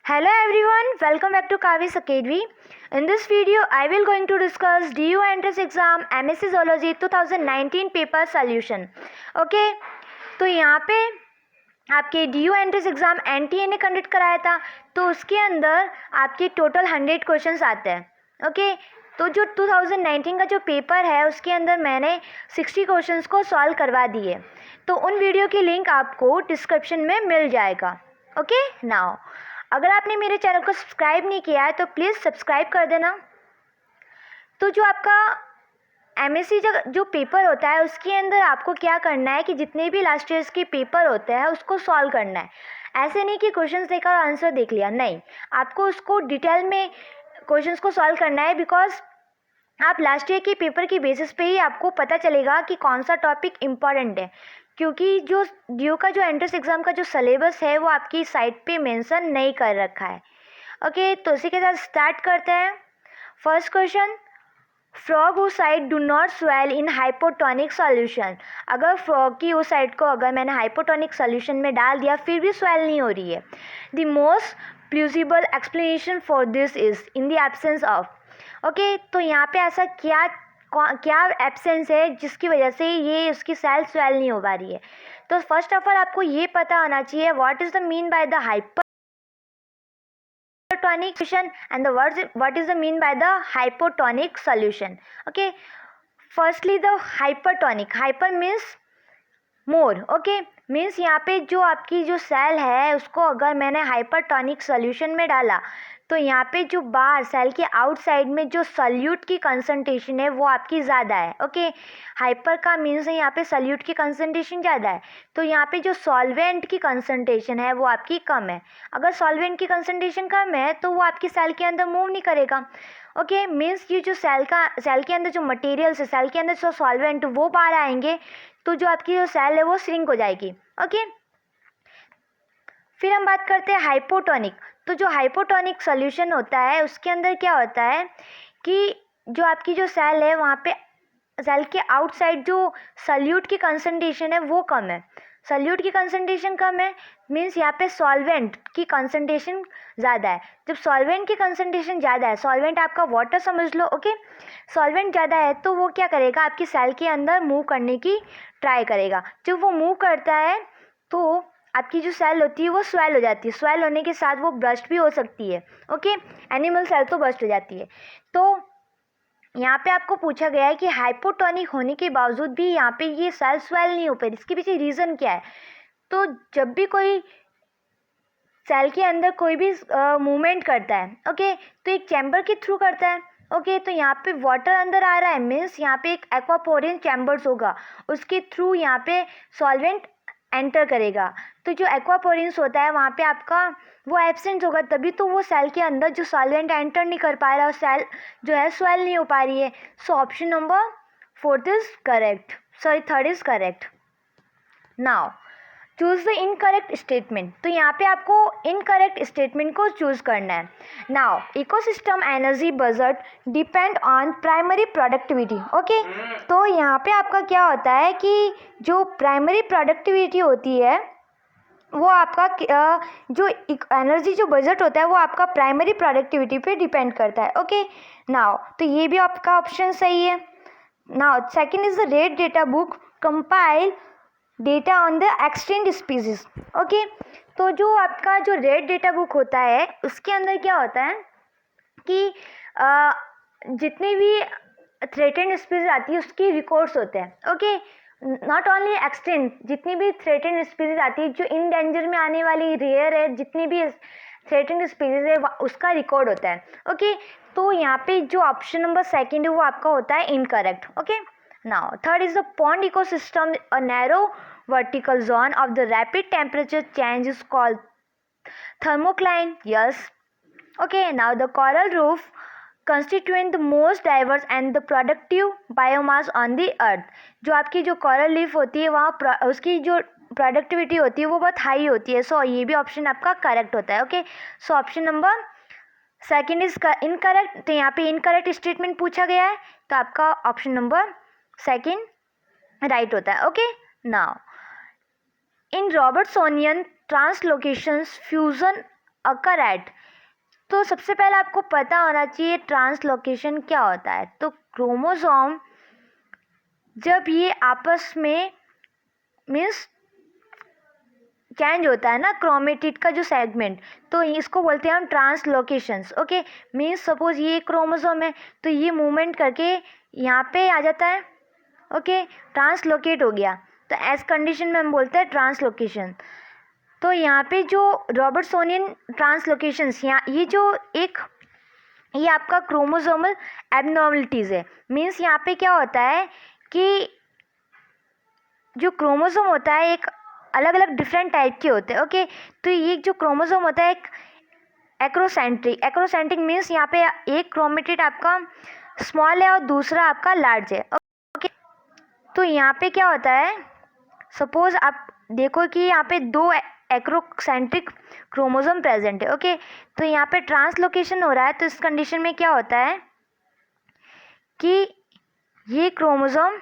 Hello everyone, welcome back to Kavi's Academy. In this video, I will going to discuss DU Entrance Exam MSc Zoology 2019 paper solution. Okay, तो यहाँ पे आपके DU entrance exam NTA ने conduct कराया था, तो उसके अंदर आपके टोटल 100 क्वेश्चंस आते हैं. ओके, तो जो 2019 का जो पेपर है उसके अंदर मैंने 60 क्वेश्चंस को सॉल्व करवा दिए. तो उन वीडियो की लिंक आपको डिस्क्रिप्शन में मिल जाएगा. ओके, नाउ अगर आपने मेरे चैनल को सब्सक्राइब नहीं किया है तो प्लीज़ सब्सक्राइब कर देना. तो जो आपका MSc जो पेपर होता है उसके अंदर आपको क्या करना है कि जितने भी लास्ट ईयर्स के पेपर होते हैं उसको सॉल्व करना है. ऐसे नहीं कि क्वेश्चंस देखा और आंसर देख लिया, नहीं, आपको उसको डिटेल में क्वेश्चंस को सॉल्व करना है. बिकॉज आप लास्ट ईयर के पेपर की बेसिस पे ही आपको पता चलेगा कि कौन सा टॉपिक इम्पॉर्टेंट है, क्योंकि जो DU का जो एंट्रेंस एग्ज़ाम का जो सिलेबस है वो आपकी साइट पे मेंशन नहीं कर रखा है. ओके, तो इसी के साथ स्टार्ट करते हैं. First question, frog oocyte do not swell in hypotonic solution. अगर फ्रॉग की oocyte को अगर मैंने हाइपोटोनिक सॉल्यूशन में डाल दिया फिर भी स्वेल नहीं हो रही है. The most plausible explanation for this is in the absence of. Okay, तो यहाँ पे ऐसा क्या एब्सेंस है जिसकी वजह से ये उसकी सेल स्वेल नहीं हो पा रही है. तो फर्स्ट ऑफ ऑल आपको ये पता होना चाहिए what is the mean by the hypertonic solution and what is the mean by the hypotonic solution. Okay, firstly the hypertonic, hyper means more. Okay, means यहाँ पे जो आपकी जो सेल है उसको अगर मैंने हाइपरटोनिक सॉल्यूशन में डाला तो यहाँ पे जो बाहर सेल के आउटसाइड में जो सॉल्यूट की कंसंट्रेशन है वो आपकी ज़्यादा है. ओके, हाइपर का मीन्स है यहाँ पे सॉल्यूट की कंसंट्रेशन ज़्यादा है, तो यहाँ पे जो सॉल्वेंट की कंसंट्रेशन है वो आपकी कम है. अगर सॉल्वेंट की कंसंट्रेशन कम है तो वो आपकी सेल के अंदर मूव नहीं करेगा. ओके, मीन्स ये जो सेल के अंदर जो मटेरियल्स है, सेल के अंदर जो सॉल्वेंट वो बाहर आएंगे तो जो आपकी जो सेल है वो श्रिंक हो जाएगी. ओके, फिर हम बात करते हैं हाइपोटोनिक. तो जो हाइपोटोनिक सॉल्यूशन होता है उसके अंदर क्या होता है कि जो आपकी जो सेल है वहाँ पे सेल के आउटसाइड जो सॉल्यूट की कंसंट्रेशन है वो कम है. सॉल्यूट की कंसंट्रेशन कम है मीन्स यहाँ पे सॉल्वेंट की कंसंट्रेशन ज़्यादा है. जब सॉल्वेंट की कंसंट्रेशन ज़्यादा है, सॉल्वेंट आपका वाटर समझ लो. ओके, सॉल्वेंट ज़्यादा है तो वो क्या करेगा, आपकी सेल के अंदर मूव करने की ट्राई करेगा. जब वो मूव करता है तो आपकी जो सेल होती है वो स्वेल हो जाती है. स्वेल होने के साथ वो बर्स्ट भी हो सकती है. ओके, एनिमल सेल तो बर्स्ट हो जाती है. तो यहाँ पे आपको पूछा गया है कि हाइपोटोनिक होने के बावजूद भी यहाँ पे ये सेल स्वेल नहीं हो पाई, इसके पीछे रीज़न क्या है. तो जब भी कोई सेल के अंदर कोई भी मूवमेंट करता है, ओके, तो एक चैम्बर के थ्रू करता है. ओके, तो यहाँ पे वाटर अंदर आ रहा है मीन्स यहाँ पे एक एक्वापोरिन चैम्बर्स होगा, उसके थ्रू यहाँ पे सॉल्वेंट एंटर करेगा. तो जो एक्वापोरिन्स होता है वहाँ पे आपका वो एब्सेंट होगा, तभी तो वो सेल के अंदर जो सॉल्वेंट एंटर नहीं कर पा रहा और सेल जो है स्वेल नहीं हो पा रही है. So option number fourth is correct, sorry third is correct. Now choose the incorrect statement. तो यहाँ पे आपको इनकरेक्ट स्टेटमेंट को चूज़ करना है. Now ecosystem energy budget depend on primary productivity. Okay, तो यहाँ पे आपका क्या होता है कि जो प्राइमरी प्रोडक्टिविटी होती है वो आपका जो एनर्जी जो बजट होता है वो आपका प्राइमरी प्रोडक्टिविटी पे डिपेंड करता है. ओके, नाउ तो ये भी आपका ऑप्शन सही है. Now second is the rate data book compile data on the extend species. Okay, तो जो आपका जो रेड डेटा बुक होता है उसके अंदर क्या होता है कि जितनी भी थ्रेटेंड स्पीसीज आती है उसकी रिकॉर्ड्स होते हैं. ओके, नॉट ओनली एक्सटेंड, जितनी भी थ्रेटेंड स्पीसीज आती है, जो इन डेंजर में आने वाली रेयर है, जितनी भी थ्रेटेंड स्पीसीज है उसका रिकॉर्ड होता है. ओके, तो यहाँ पे जो ऑप्शन नंबर सेकंड है वो आपका होता है incorrect. Okay, now third is the pond ecosystem. A narrow vertical zone of the rapid temperature change is called thermocline. Yes. Okay, now the coral reef constituent the most diverse and the productive biomass on the earth. जो आपकी जो coral reef होती है वहाँ उसकी जो productivity होती है वो बहुत हाई होती है. सो ये भी ऑप्शन आपका करेक्ट होता है. Okay, so option number second is incorrect. तो यहाँ पे इनकरेक्ट स्टेटमेंट पूछा गया है तो आपका ऑप्शन नंबर सेकंड राइट होता है. Okay, now in Robertsonian translocations fusion occur at, तो सबसे पहले आपको पता होना चाहिए ट्रांसलोकेशन क्या होता है। तो क्रोमोसोम जब ये आपस में मीन्स चेंज होता है ना क्रोमेटिड का जो सेगमेंट, तो इसको बोलते हैं हम ट्रांसलोकेशंस। ओके, मीन्स सपोज ये क्रोमोसोम है तो ये मूवमेंट करके यहाँ पे आ जाता है। ओके, ट्रांसलोकेट हो गया, तो ऐस कंडीशन में हम बोलते हैं ट्रांसलोकेशन। तो यहाँ पे जो रॉबर्टसोनियन ट्रांसलोकेशंस, यहाँ ये आपका क्रोमोसोमल एबनॉर्मलिटीज़ है। मीन्स यहाँ पे क्या होता है कि जो क्रोमोसोम होता है एक अलग अलग डिफरेंट टाइप के होते हैं। ओके, तो ये जो क्रोमोसोम होता है एक एक्रोसेंट्रिक मीन्स यहाँ पे एक क्रोमेटिड आपका स्मॉल है और दूसरा आपका लार्ज है। ओके, तो यहाँ पे क्या होता है, सपोज आप देखो कि यहाँ पे दो एक्रोसेंट्रिक क्रोमोसोम प्रेजेंट है। ओके, तो यहाँ पे ट्रांसलोकेशन हो रहा है, तो इस कंडीशन में क्या होता है कि ये क्रोमोसोम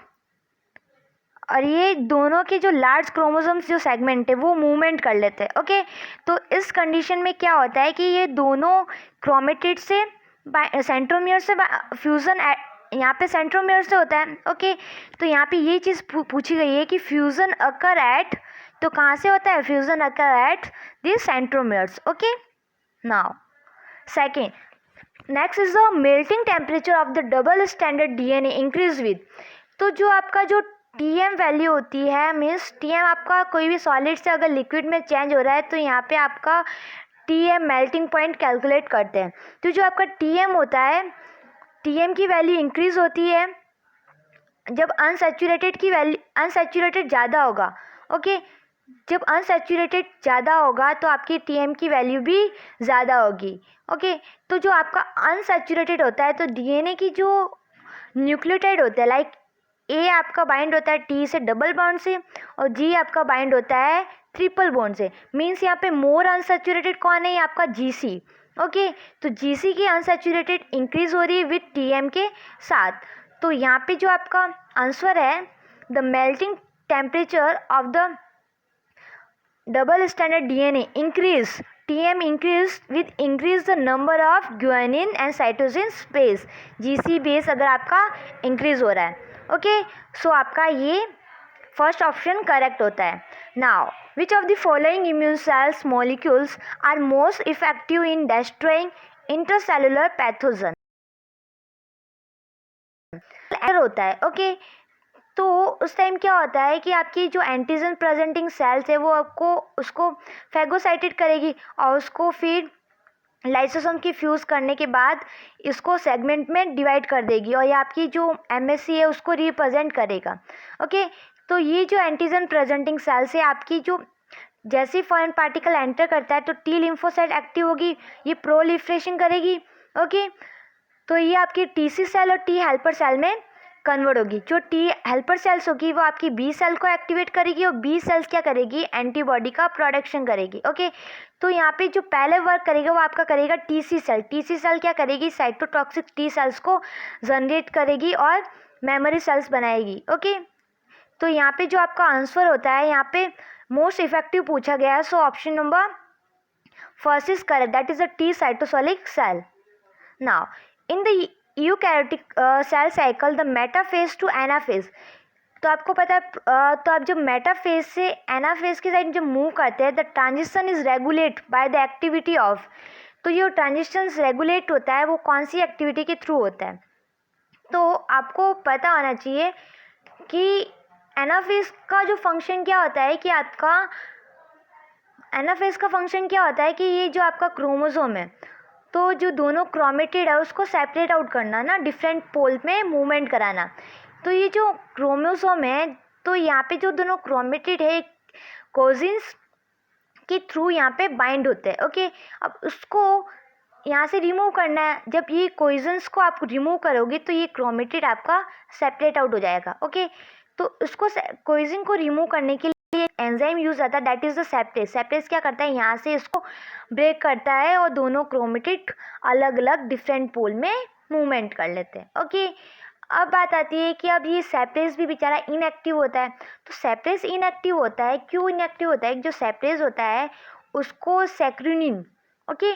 और ये दोनों के जो लार्ज क्रोमोसोम्स जो सेगमेंट है वो मूवमेंट कर लेते हैं। ओके, तो इस कंडीशन में क्या होता है कि ये दोनों क्रोमेटिड से सेंट्रोमियर से फ्यूज़न यहाँ पे सेंट्रोमियर से होता है। ओके, तो यहाँ पे ये चीज़ पूछी गई है कि फ्यूज़न अकर एट, तो कहाँ से होता है fusion occur at this centromeres. Okay, now second, next is the melting temperature of the double standard DNA increase with. तो जो आपका जो टीएम वैल्यू होती है, मीन्स टीएम आपका कोई भी सॉलिड से अगर लिक्विड में चेंज हो रहा है तो यहाँ पे आपका टीएम मेल्टिंग पॉइंट कैलकुलेट करते हैं। तो जो आपका टीएम होता है, टीएम की वैल्यू इंक्रीज होती है जब अनसैचुरेटेड ज़्यादा होगा। ओके, जब अनसैचुरेटेड ज़्यादा होगा तो आपकी टीएम की वैल्यू भी ज़्यादा होगी। ओके, तो जो आपका अनसैचुरेटेड होता है तो डीएनए की जो न्यूक्लियोटाइड होता है, लाइक ए आपका बाइंड होता है टी से डबल बॉन्ड से और जी आपका बाइंड होता है ट्रिपल बॉन्ड से। मीन्स यहाँ पे मोर अनसैचुरेटेड कौन है, ये आपका जीसी। ओके, तो जीसी की अनसैचुरेटेड इंक्रीज हो रही है विथ टीएम के साथ। तो यहाँ पे जो आपका आंसर है, the melting temperature of the double standard DNA increase, TM increase with increase the number of guanine and cytosine space, GC base अगर आपका इंक्रीज हो रहा है। ओके, सो आपका ये फर्स्ट ऑप्शन करेक्ट होता है। Now which of the following immune cells molecules are most effective in destroying intercellular pathogen होता है। ओके, तो उस टाइम क्या होता है कि आपकी जो एंटीजन प्रेजेंटिंग सेल्स है वो आपको उसको फैगोसाइटेड करेगी और उसको फिर लाइसोसोम की फ्यूज़ करने के बाद इसको सेगमेंट में डिवाइड कर देगी और ये आपकी जो एमएससी है उसको रिप्रेजेंट करेगा। ओके, तो ये जो एंटीजन प्रेजेंटिंग सेल्स है आपकी जो जैसे ही फॉरेन पार्टिकल एंटर करता है तो टी लिम्फोसाइट एक्टिव होगी, ये प्रोलिफरेशन करेगी। ओके, तो ये आपकी टीसी सेल और टी हेल्पर सेल में कन्वर्ट होगी। जो टी हेल्पर सेल्स होगी वो आपकी बी सेल को एक्टिवेट करेगी और बी सेल्स क्या करेगी, एंटीबॉडी का प्रोडक्शन करेगी। ओके, तो यहाँ पे जो पहले वर्क करेगा वो आपका करेगा टीसी सेल। टीसी सेल क्या करेगी, साइटोटॉक्सिक टी सेल्स को जनरेट करेगी और मेमोरी सेल्स बनाएगी। ओके, तो यहाँ पे जो आपका आंसर होता है, यहाँ पे मोस्ट इफेक्टिव पूछा गया है, so option number first is correct, that is a T cytosolic cell. Now in the eukaryotic cell cycle the metaphase to anaphase, तो आपको पता है तो आप जब मेटाफेज से एनाफेज के साइड जब मूव करते हैं the transition is regulate by the activity of, तो ये ट्रांजिशन रेगुलेट होता है वो कौन सी एक्टिविटी के थ्रू होता है। तो आपको पता होना चाहिए कि एनाफेज का जो फंक्शन क्या होता है कि आपका एनाफेज का फंक्शन क्या होता है कि ये जो आपका क्रोमोसोम है तो जो दोनों क्रोमेटिड है उसको सेपरेट आउट करना ना, डिफरेंट पोल में मूवमेंट कराना। तो ये जो क्रोमोसोम है तो यहाँ पे जो दोनों क्रोमेटिड है कोजिन्स के थ्रू यहाँ पे बाइंड होते हैं। ओके, अब उसको यहाँ से रिमूव करना है। जब ये कोइजन्स को आप रिमूव करोगे तो ये क्रोमेटिड आपका सेपरेट आउट हो जाएगा। ओके, तो उसको कोइजिन को रिमूव करने के लिए एंजाइम यूज आता है, that is the septage. Septage क्या करता है, यहाँ से इसको ब्रेक करता है और दोनों क्रोमेटिड अलग अलग डिफरेंट पोल में मूवमेंट कर लेते हैं। ओके, अब बात आती है कि अब ये सेप्टेज भी बेचारा इनएक्टिव होता है। तो सेप्टेज इनएक्टिव होता है, क्यों इनएक्टिव होता है, जो सेप्टेज होता है उसको सेक्रिनिन, ओके,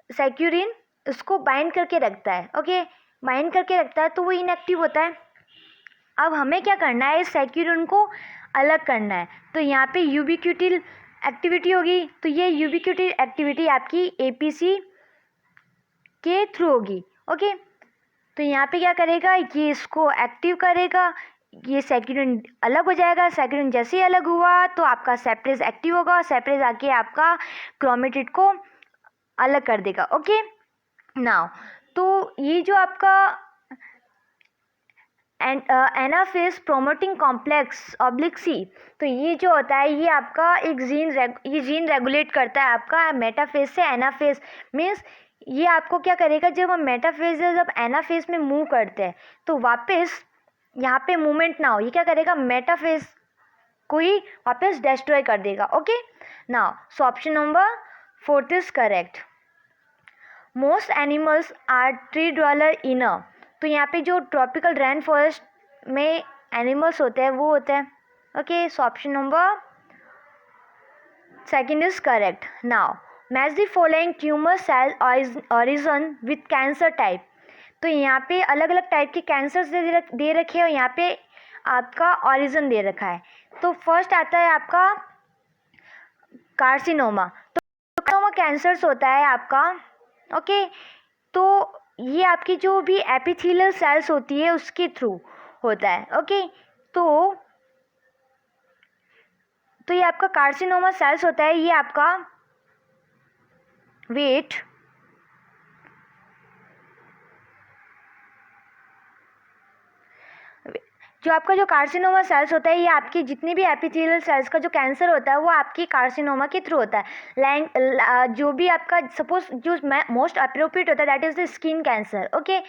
सैक्यूरिन उसको बाइंड करके रखता है, ओके, बाइंड करके रखता है तो वो इनएक्टिव होता है। अब हमें क्या करना है, इस सैक्यूरिन को अलग करना है। तो यहाँ पे यूबिक्यूटिल एक्टिविटी होगी, तो ये यूबिक्यूटिल एक्टिविटी आपकी एपीसी के थ्रू होगी, ओके। तो यहाँ पे क्या करेगा, ये इसको एक्टिव करेगा, ये सैक्यूरिन अलग हो जाएगा। सैक्यूरिन जैसे ही अलग हुआ तो आपका सेपरेज एक्टिव होगा, सेपरेज आके आपका क्रोमेटिड को अलग कर देगा, ओके। नाउ तो ये जो आपका anaphase promoting complex oblique C, तो ये जो होता है ये आपका एक जीन रेगुलेट करता है आपका मेटाफेज से एनाफेज। मीन्स ये आपको क्या करेगा, जब हम मेटाफेज से जब एनाफेज में मूव करते हैं तो वापस यहाँ पे मूवमेंट ना हो, ये क्या करेगा, मेटाफेज को ही वापस डिस्ट्रॉय कर देगा, okay. Now so option number 4 is correct. Most animals are tree dweller in a, तो यहाँ पे जो ट्रॉपिकल रेन फॉरेस्ट में एनिमल्स होते हैं वो होते हैं, okay. So option number 2 is correct. Now match the following tumour cell origin with cancer type, तो यहाँ पे अलग अलग टाइप के कैंसर्स दे रखे हैं और यहाँ पे आपका ऑरिजन दे रखा है। तो फर्स्ट आता है आपका कार्सिनोमा, तो कार्सिनोमा कैंसर्स होता है आपका, ओके। तो ये आपकी जो भी एपिथेलियल सेल्स होती है उसके थ्रू होता है, ओके। तो ये आपका कार्सिनोमा सेल्स होता है, ये आपका वेट जो आपका जो कार्सिनोमा सेल्स होता है, ये आपकी जितने भी एपिथेलियल सेल्स का जो कैंसर होता है वो आपकी कार्सिनोमा के थ्रू होता है। जो भी आपका सपोज जो मोस्ट अप्रोप्रिएट होता है that is the skin cancer, okay.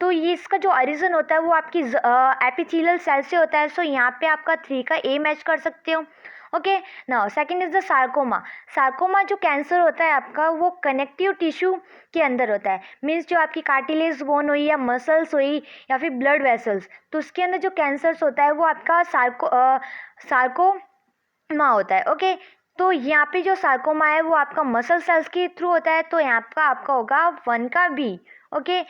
तो ये इसका जो ओरिजिन होता है वो आपकी एपिथेलियल सेल्स से होता है। सो यहाँ पे आपका 3 का ए मैच कर सकते हो, okay. Now second is the sarcoma. Sarcoma जो कैंसर होता है आपका वो कनेक्टिव टिश्यू के अंदर होता है। मीन्स जो आपकी कार्टिलेज बोन हुई या मसल्स हुई या फिर ब्लड वेसल्स, तो उसके अंदर जो कैंसर्स होता है वो आपका सार्कोमा होता है, ओके। तो यहाँ पे जो सार्कोमा है वो आपका मसल सेल्स के थ्रू होता है, तो यहाँ का आपका होगा 1 का बी, ओके।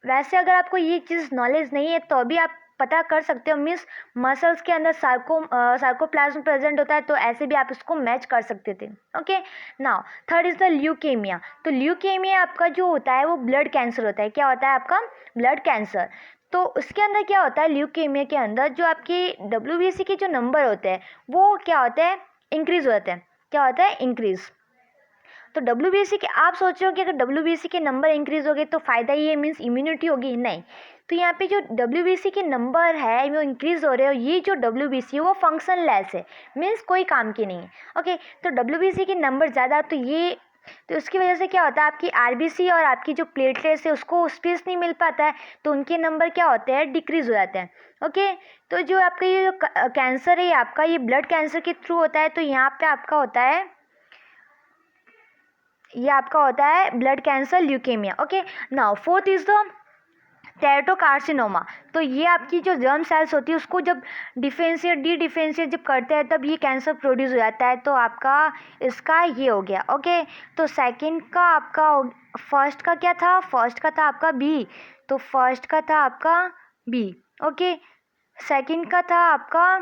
वैसे अगर आपको ये चीज़ नॉलेज नहीं है तो भी आप पता कर सकते हो। मीन्स मसल्स के अंदर सार्कोप्लाज्म प्रेजेंट होता है, तो ऐसे भी आप इसको मैच कर सकते थे, okay. Now third is the leukaemia. तो ल्यूकेमिया आपका जो होता है वो ब्लड कैंसर होता है। क्या होता है आपका, ब्लड कैंसर। तो उसके अंदर क्या होता है, ल्यूकेमिया के अंदर जो आपके WBC के जो नंबर होते हैं वो क्या होते हैं, इंक्रीज होते हैं। क्या होता है, इंक्रीज। तो WBC के आप सोच रहे हो कि अगर WBC के नंबर इंक्रीज हो गए तो फ़ायदा ही है, मीन्स इम्यूनिटी होगी, नहीं। तो यहाँ पे जो WBC के नंबर है वो इंक्रीज हो रहे हो, ये जो WBC है वो फंक्शनलेस है, मीन्स कोई काम की नहीं है, ओके। तो WBC के नंबर ज़्यादा, तो उसकी वजह से क्या होता है, आपकी RBC और आपकी जो प्लेटलेट्स है उसको स्पेस नहीं मिल पाता है, तो उनके नंबर क्या होते हैं, डिक्रीज हो जाते हैं, ओके। तो जो आपका ये जो कैंसर है आपका ये ब्लड कैंसर के थ्रू होता है, तो यहाँ पे आपका होता है, ये आपका होता है blood cancer leukaemia, okay. Now fourth is the teratocarcinoma. तो ये आपकी जो जर्म सेल्स होती है उसको जब डी डिफरेंशिएट जब करते हैं तब ये कैंसर प्रोड्यूस हो जाता है, तो आपका इसका ये हो गया, ओके। तो सेकंड का आपका फर्स्ट का क्या था, फर्स्ट का था आपका बी, तो फर्स्ट का था आपका बी, ओके। सेकंड का था आपका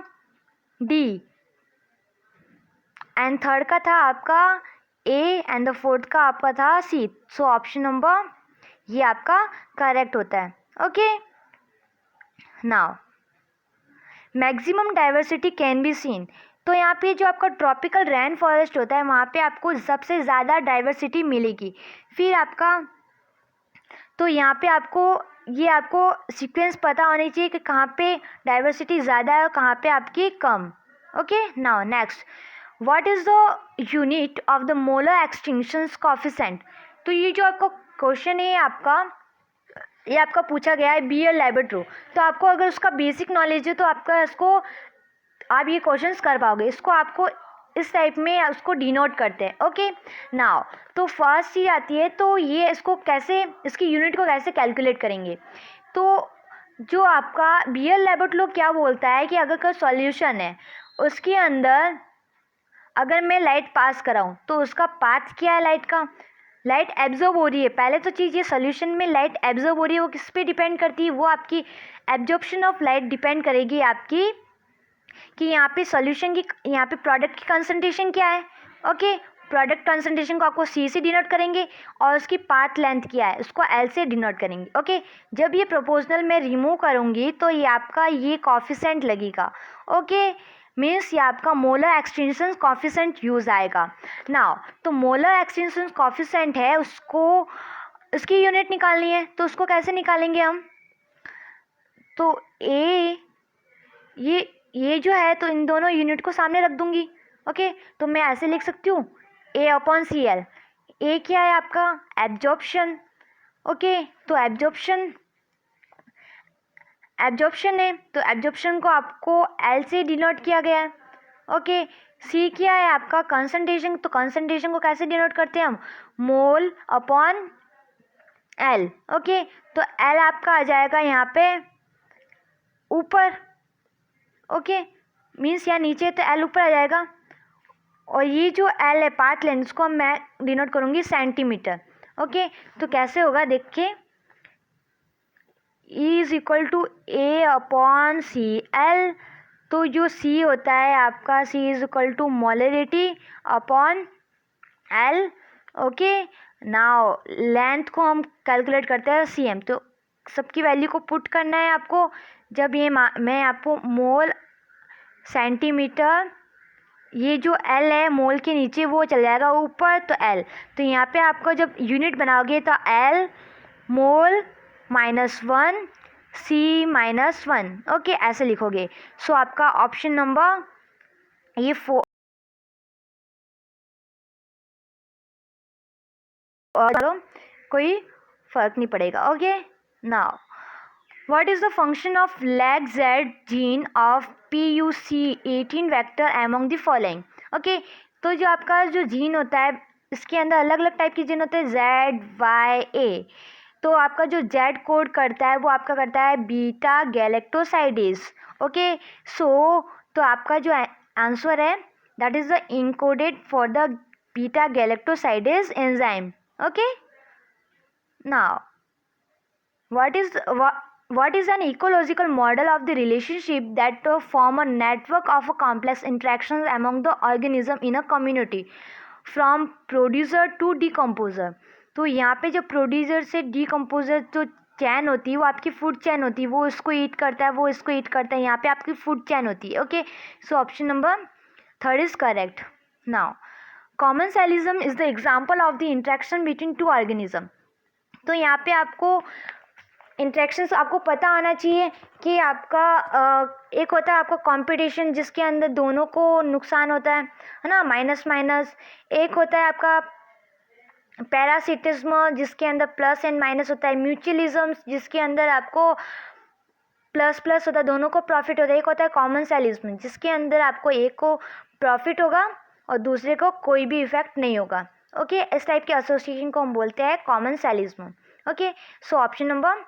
डी एंड थर्ड का था आपका ए एंड द फोर्थ का आपका था सी। सो ऑप्शन नंबर ये आपका करेक्ट होता है, okay. Now maximum diversity can be seen. तो यहाँ पे जो आपका ट्रॉपिकल रेन फॉरेस्ट होता है वहाँ पे आपको सबसे ज़्यादा डाइवर्सिटी मिलेगी। फिर आपका तो यहाँ पे आपको सीक्वेंस पता होनी चाहिए कि कहाँ पे डाइवर्सिटी ज़्यादा है और कहाँ पे आपकी कम, okay. Now next, what is the unit of the molar extinction coefficient. तो ये जो आपका क्वेश्चन है ये आपका पूछा गया है BL लैबोरेटरी। तो आपको अगर उसका बेसिक नॉलेज है तो आप ये क्वेश्चंस कर पाओगे। इसको आपको इस टाइप में उसको डिनोट करते हैं, ओके। नाउ तो फर्स्ट चीज़ आती है, तो ये इसकी यूनिट को कैसे कैलकुलेट करेंगे। तो जो आपका BL लैबोरेटरी क्या बोलता है कि अगर कोई सॉल्यूशन है उसके अंदर अगर मैं लाइट पास कराऊँ तो उसका पाथ क्या है लाइट का, लाइट एब्जॉर्ब हो रही है। पहले तो चीज़ ये सोल्यूशन में लाइट एब्जॉर्ब हो रही है, वो किस पे डिपेंड करती है, वो आपकी एब्जॉर्प्शन ऑफ लाइट डिपेंड करेगी आपकी कि यहाँ पे सॉल्यूशन की, यहाँ पे प्रोडक्ट की कंसंट्रेशन क्या है। ओके, प्रोडक्ट कंसंट्रेशन को आपको सी से डिनोट करेंगे और उसकी पाथ लेंथ क्या है उसको एल से डिनोट करेंगे। ओके, जब ये प्रोपोर्शनल में रिमूव करूँगी तो ये आपका ये कॉफिशेंट लगेगा। ओके, मीन्स ये आपका मोलर एक्सटेंशन कॉफिशेंट यूज़ आएगा। नाउ तो मोलर एक्सटेंशन कॉफिशेंट है, उसको उसकी यूनिट निकालनी है, तो उसको कैसे निकालेंगे हम। तो ये जो है, तो इन दोनों यूनिट को सामने रख दूंगी। ओके, तो मैं ऐसे लिख सकती हूँ ए अपॉन सी एल। ए क्या है आपका एब्जॉर्प्शन। ओके, तो एब्जॉर्प्शन है, तो एब्जॉर्प्शन को आपको एल से डिनोट किया गया है। ओके, सी क्या है आपका कंसंट्रेशन, तो कंसंट्रेशन को कैसे डिनोट करते हैं हम, मोल अपॉन एल। ओके, तो एल आपका आ जाएगा यहाँ पे ऊपर। ओके, मीन्स यहाँ नीचे तो एल ऊपर आ जाएगा, और ये जो एल है पाथ लेंथ उसको मैं डिनोट करूँगी सेंटीमीटर। ओके, तो कैसे होगा देख के, E is equal to A upon C L. तो जो सी होता है आपका, C is equal to molarity upon L. Okay, now length को हम कैलकुलेट करते हैं सी एम, तो सबकी वैल्यू को पुट करना है आपको। जब ये मैं आपको मोल सेंटीमीटर, ये जो एल है मोल के नीचे वो चल जाएगा ऊपर, तो एल, तो यहाँ पे आपको जब यूनिट बनाओगे तो एल मोल -1 सी -1। ओके, ऐसे लिखोगे। सो आपका ऑप्शन नंबर ये 4 और कोई फर्क नहीं पड़ेगा। Okay, now what is the function of lag z gene of PUC18 vector among the following। Okay, तो जो आपका जो जीन होता है इसके अंदर अलग अलग टाइप के जीन होते हैं ZYA। तो आपका जो Z कोड करता है वो आपका करता है बीटा गैलेक्टोसाइडेज। ओके, सो तो आपका जो आंसर है that is the encoded for the beta galactosidase enzyme. Okay, now what is an ecological model of the relationship that form a network of complex interactions among the organism in a community from producer to decomposer। तो यहाँ पे जो producer से decomposer जो चैन होती है वो आपकी फूड चैन होती है, वो इसको ईट करता है, वो इसको ईट करता है, यहाँ पे आपकी फूड चैन होती है। Okay, so option number 3 is correct. Now commensalism is the example of the interaction between two organism. तो यहाँ पे आपको इंट्रैक्शंस आपको पता आना चाहिए कि आपका एक होता है आपका कंपटीशन जिसके अंदर दोनों को नुकसान होता है ना, माइनस माइनस। एक होता है आपका पैरासिटिज्म जिसके अंदर प्लस एंड माइनस होता है। म्यूचुअलिज्म जिसके अंदर आपको प्लस प्लस होता है, दोनों को प्रॉफिट होता है। एक होता है कॉमनसेलिज्म जिसके अंदर आपको एक को प्रॉफिट होगा और दूसरे को कोई भी इफेक्ट नहीं होगा। ओके, इस टाइप के एसोसिएशन को हम बोलते हैं commensalism. Okay, so option number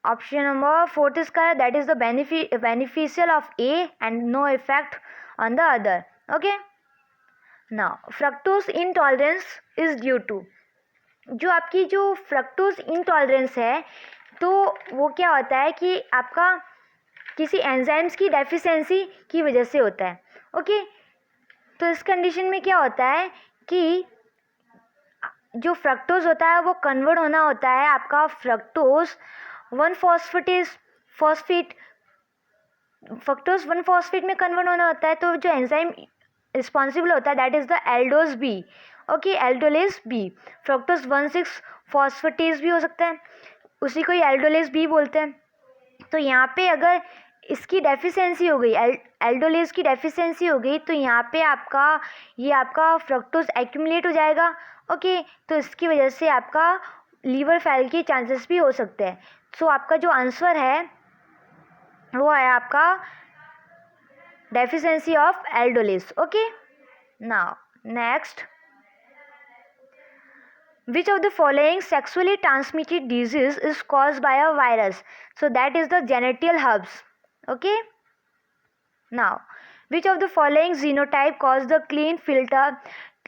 4th is correct, that is the beneficial of A and no effect on the other. Okay, now fructose intolerance is due to, जो आपकी जो फ्रक्टोज इंटॉलरेंस है तो वो क्या होता है कि आपका किसी एंजाइम्स की डेफिशिएंसी की वजह से होता है। ओके, तो इस कंडीशन में क्या होता है कि जो फ्रक्टोज होता है वो कन्वर्ट होना होता है आपका फ्रक्टोज 1-फॉस्फेट फ्रक्टोज 1-फॉस्फेट में कन्वर्ट होना होता है। तो जो एंजाइम रिस्पॉन्सिबल होता है that is the aldose B. Okay, aldolase B. Fructose 1,6-फॉस्फेटेज भी हो सकता है, उसी को ही एल्डोलेज बी बोलते हैं। तो यहाँ पे अगर इसकी डेफिशिएंसी हो गई, एल्डोलेज की डेफिशिएंसी हो गई, तो यहाँ पे आपका फ्रक्टोज एक्यूमुलेट हो जाएगा। ओके, तो इसकी वजह से आपका लीवर फेल के चांसेस भी हो सकते हैं। सो आपका जो आंसर है वो है आपका deficiency of aldolase. Okay, now next, which of the following sexually transmitted disease is caused by a virus? So that is the genital herpes. Okay, now which of the following genotype cause the clean filter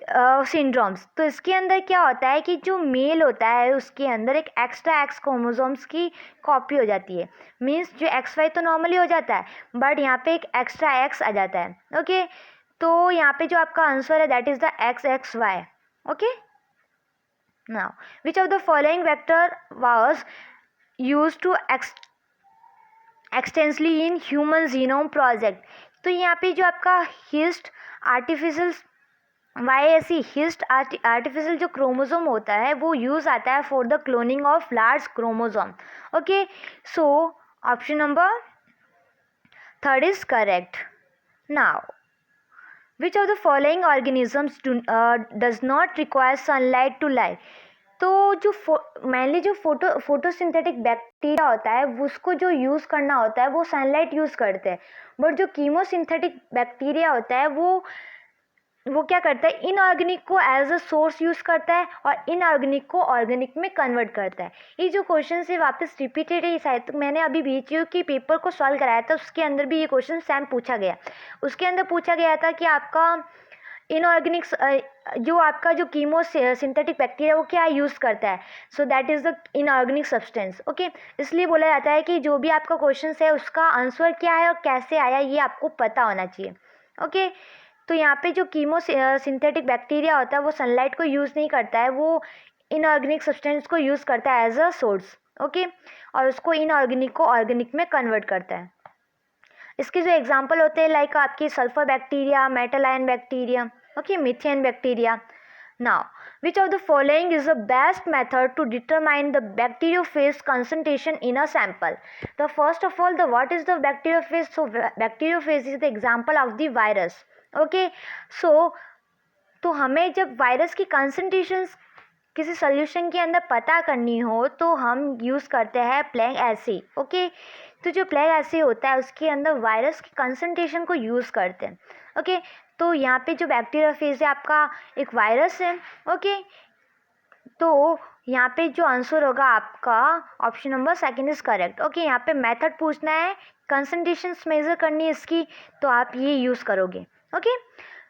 syndromes. तो इसके अंदर क्या होता है कि जो mail होता है उसके अंदर एक एक्स्ट्रा एक्स क्रोमोसोम्स की कॉपी हो जाती है। मीन्स जो एक्स वाई तो नॉर्मली हो जाता है, बट यहाँ पे एक एक्स्ट्रा एक्स आ जाता है। ओके, तो यहाँ पे जो आपका आंसर है that is the X X Y. Okay, now which of the following vector was use to extensively in human genome project. तो यहाँ पे जो आपका yeast artificial YSC yeast artificial जो क्रोमोसोम होता है वो यूज आता है for the cloning of large chromosome. Okay, so option number third is correct. Now which of the following organisms does not require sunlight to live. तो जो mainly जो photosynthetic bacteria होता है उसको जो यूज़ करना होता है वो सनलाइट यूज़ करते हैं, बट जो कीमोसिंथेटिक बैक्टीरिया होता है वो क्या करता है, इनऑर्गेनिक को एज अ सोर्स यूज़ करता है और इनऑर्गेनिक को ऑर्गेनिक में कन्वर्ट करता है। ये जो क्वेश्चन से वापस रिपीटेड है, शायद तो मैंने अभी BHU की पेपर को सॉल्व कराया था, उसके अंदर भी ये क्वेश्चन सेम पूछा गया। उसके अंदर पूछा गया था कि आपका इनऑर्गेनिक जो आपका जो कीमो सिंथेटिक बैक्टीरिया वो क्या यूज़ करता है, so that is the inorganic substance. Okay, इसलिए बोला जाता है कि जो भी आपका क्वेश्चन है उसका आंसर क्या है और कैसे आया ये आपको पता होना चाहिए। ओके, तो यहाँ पे जो कीमो सिंथेटिक बैक्टीरिया होता है वो सनलाइट को यूज़ नहीं करता है, वो इनऑर्गेनिक सब्सटेंस को यूज़ करता है एज अ सोर्स। ओके, और उसको इनऑर्गेनिक को ऑर्गेनिक में कन्वर्ट करता है। इसके जो एग्जांपल होते हैं लाइक आपकी sulphur bacteria, metal ion bacteria, okay, methane bacteria. Now, which of the following is the best method to determine the bacteriophage concentration in a sample? The first of all, the what is the bacteriophage? So bacteriophage is the example of the virus. Okay, so तो हमें जब virus की concentration किसी solution के अंदर पता करनी हो तो हम यूज़ करते हैं प्लेग एसिड। ओके, तो जो प्लेग एसिड होता है उसके अंदर वायरस की कंसंट्रेशन को यूज़ करते हैं। ओके, तो यहाँ पे जो बैक्टीरियोफेज है आपका एक वायरस है। ओके, तो यहाँ पे जो आंसर होगा आपका option number second is correct. Okay, यहाँ पे मेथड पूछना है, कंसंट्रेशन मेज़र करनी है इसकी, तो आप ये यूज़ करोगे। ओके,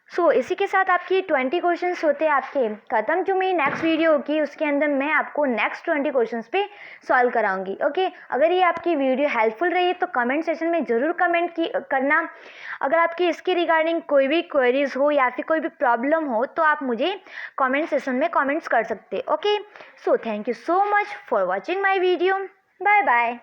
सो इसी के साथ आपकी 20 क्वेश्चंस होते हैं आपके ख़त्म। जो मेरी नेक्स्ट वीडियो होगी उसके अंदर मैं आपको नेक्स्ट 20 क्वेश्चंस पे सॉल्व कराऊंगी। ओके, अगर ये आपकी वीडियो हेल्पफुल रही तो कमेंट सेक्शन में ज़रूर कमेंट करना। अगर आपकी इसके रिगार्डिंग कोई भी क्वेरीज हो या फिर कोई भी प्रॉब्लम हो तो आप मुझे कमेंट सेक्शन में कमेंट्स कर सकते। Okay, so thank you so much for watching my video. Bye bye.